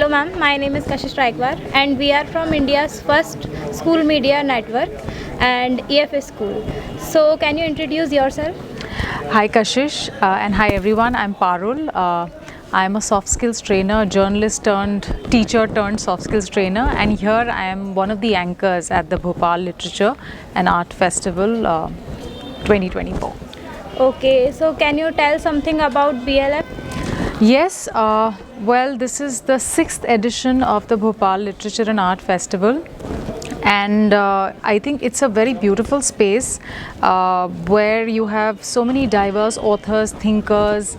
Hello ma'am, my name is Kashish Raikwar and we are from India's first school media network and EFS school. So can you introduce yourself? Hi Kashish and hi everyone, I'm Parul. I'm a soft skills trainer, journalist turned teacher turned soft skills trainer, and here I am one of the anchors at the Bhopal Literature and Art Festival 2024. Okay, so can you tell something about BLF? Yes, well, this is the 6th edition of the Bhopal Literature and Art Festival, and I think it's a very beautiful space where you have so many diverse authors, thinkers,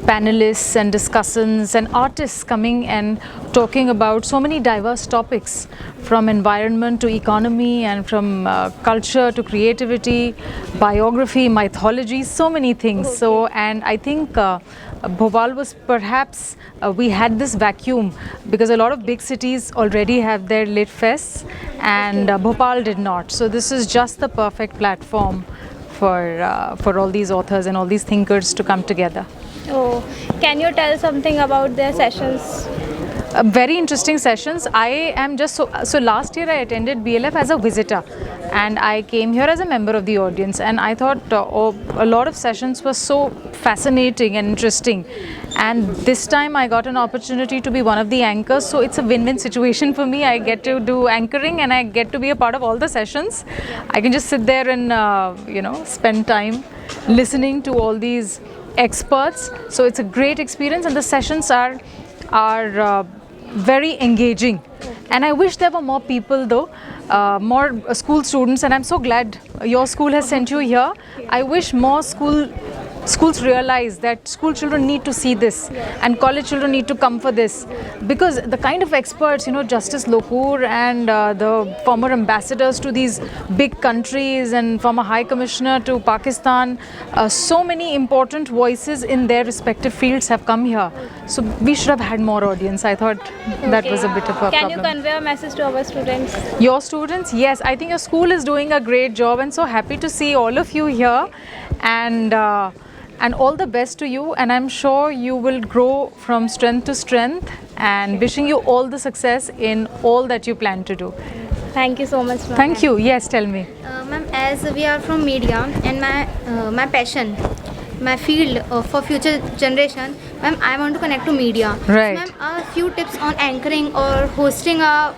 panelists and discussants and artists coming and talking about so many diverse topics, from environment to economy and from culture to creativity, biography, mythology, so many things. Okay. So, and I think Bhopal was perhaps, we had this vacuum because a lot of big cities already have their lit fests and Bhopal did not. So this is just the perfect platform for all these authors and all these thinkers to come together. Oh, can you tell something about their sessions? Very interesting sessions. I am just so last year I attended BLF as a visitor and I came here as a member of the audience, and I thought a lot of sessions were so fascinating and interesting, and this time I got an opportunity to be one of the anchors, so it's a win-win situation for me. I get to do anchoring and I get to be a part of all the sessions. I can just sit there and spend time listening to all these experts, so it's a great experience, and the sessions are very engaging, and I wish there were more people though, more school students, and I'm so glad your school has sent you here. I wish more schools realize that school children need to see this and college children need to come for this, because the kind of experts, Justice Lokur and the former ambassadors to these big countries and former High Commissioner to Pakistan, so many important voices in their respective fields have come here. So we should have had more audience. I thought that was a bit of a problem. Can you convey a message to our students? Your students? Yes, I think your school is doing a great job, and so happy to see all of you here, and all the best to you, and I'm sure you will grow from strength to strength, and wishing you all the success in all that you plan to do. Thank you so much ma'am. Thank you. Yes, tell me. Ma'am, as we are from media and my passion, my field for future generation, ma'am, I want to connect to media. Right. So, ma'am, a few tips on anchoring or hosting a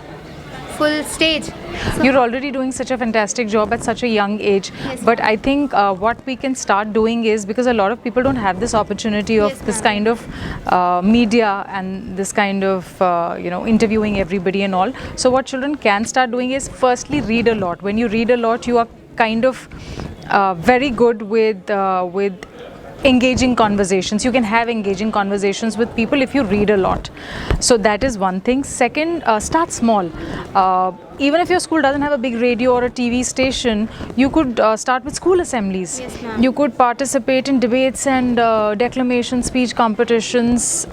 full stage. So, You're already doing such a fantastic job at such a young age. Yes, But I think what we can start doing is, because a lot of people don't have this opportunity of Yes, this ma'am. kind of media and this kind of interviewing everybody and all. So what children can start doing is, firstly, read a lot. When you read a lot, you are kind of very good with engaging conversations. You can have engaging conversations with people if you read a lot. So that is one thing. Second, start small. Even if your school doesn't have a big radio or a TV station, you could start with school assemblies. Yes, ma'am. You could participate in debates and declamation speech competitions,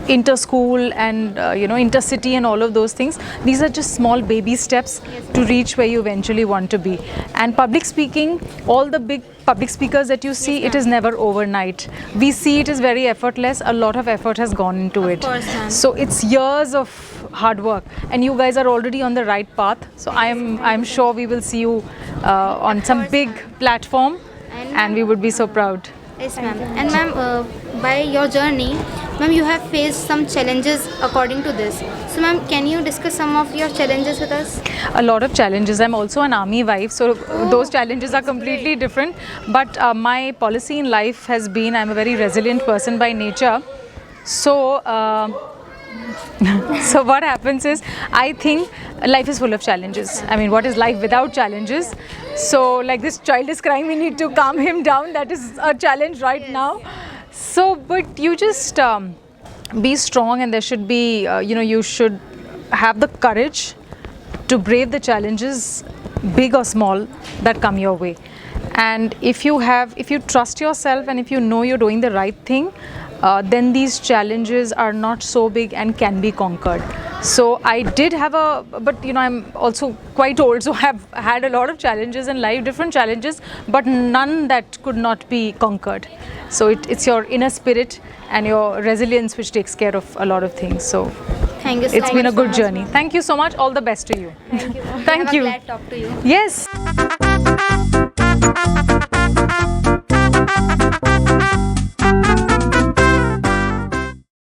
inter-school and intercity and all of those things. These are just small baby steps to reach where you eventually want to be. And public speaking, all the big public speakers that you see, it is never overnight. We see it is very effortless. A lot of effort has gone into it. course, ma'am. So it's years of hard work, and you guys are already on the right path. So I'm sure we will see you on some course, big ma'am. platform, And and we would be so proud. yes, ma'am. And ma'am, by your journey, ma'am, you have faced some challenges according to this. So, ma'am, can you discuss some of your challenges with us? A lot of challenges. I'm also an army wife, so those challenges are completely different. But my policy in life has been, I'm a very resilient person by nature. So, so what happens is, I think life is full of challenges. I mean, what is life without challenges? So, like this child is crying, we need to calm him down. That is a challenge right now. So, but you just be strong, and there should be, you should have the courage to brave the challenges, big or small, that come your way. And if you trust yourself, and if you know you're doing the right thing, then these challenges are not so big and can be conquered. So I did have but I'm also quite old, so have had a lot of challenges in life, different challenges, but none that could not be conquered. So it's your inner spirit and your resilience which takes care of a lot of things. So Thank you so It's been a much, good ma'am. journey. Thank you so much. All the best to you. Thank you. Thank Have a you. glad talk to you. Yes.